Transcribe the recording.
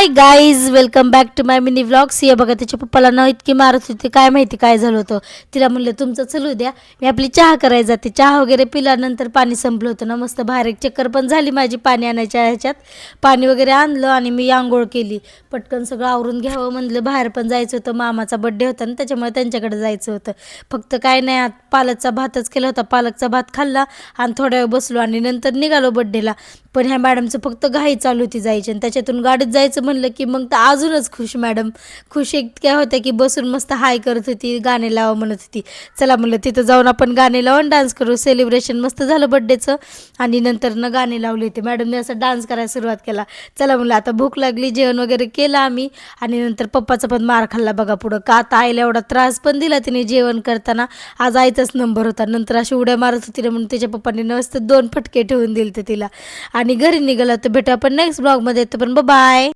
High guys, welcome back to my mini vlogs. ये बघा, त्याच्या पप्पाला ना इतकी मारत होती, काय माहिती काय झालं होतं. तिला म्हणलं तुमचं चलू द्या, मी आपली चहा करायला जाते. चहा वगैरे पिल्यानंतर पाणी संपलं होतं ना, मस्त बाहेर एक चक्कर पण झाली माझी पाणी आणायच्या ह्याच्यात. पाणी वगैरे आणलं आणि मी आंघोळ केली. पटकन सगळं आवरून घ्यावं म्हणलं, बाहेर पण जायचं होतं, मामाचा बड्डे होता ना, त्याच्यामुळे त्यांच्याकडे जायचं होतं. फक्त काय नाही, पालकचा भातच केला होता. पालकचा भात खाल्ला आणि थोड्या वेळ बसलो आणि नंतर निघालो बड्डेला. पण ह्या मॅडमचं फक्त घाई चालू होती जायची आणि त्याच्यातून गाडीत जायचं म्हणलं की मग तर अजूनच खुश. मॅडम खुश इतक्या होत्या की बसून मस्त हाय करत होती, गाणे लावा म्हणत होती. चला म्हणलं तिथं जाऊन आपण गाणे लावून डान्स करू. सेलिब्रेशन मस्त झालं बड्डेचं आणि नंतर न गाणे लावले होते. मॅडमने असं डान्स करायला सुरुवात केला. चला म्हणलं आता भूक लागली, जेवण वगैरे केलं आम्ही आणि नंतर पप्पाचा पण मार खाल्ला बघा पुढं. का आता आईला एवढा त्रास पण दिला तिने जेवण करताना. आज आईचाच नंबर होता. नंतर अशी उड्या मारत होती ना म्हणून तिच्या पप्पाने नसतं 2 फटके ठेवून दिले तिला आणि घरी निघाला. तर भेटू आपण नेक्स्ट ब्लॉगमध्ये. पण बाय.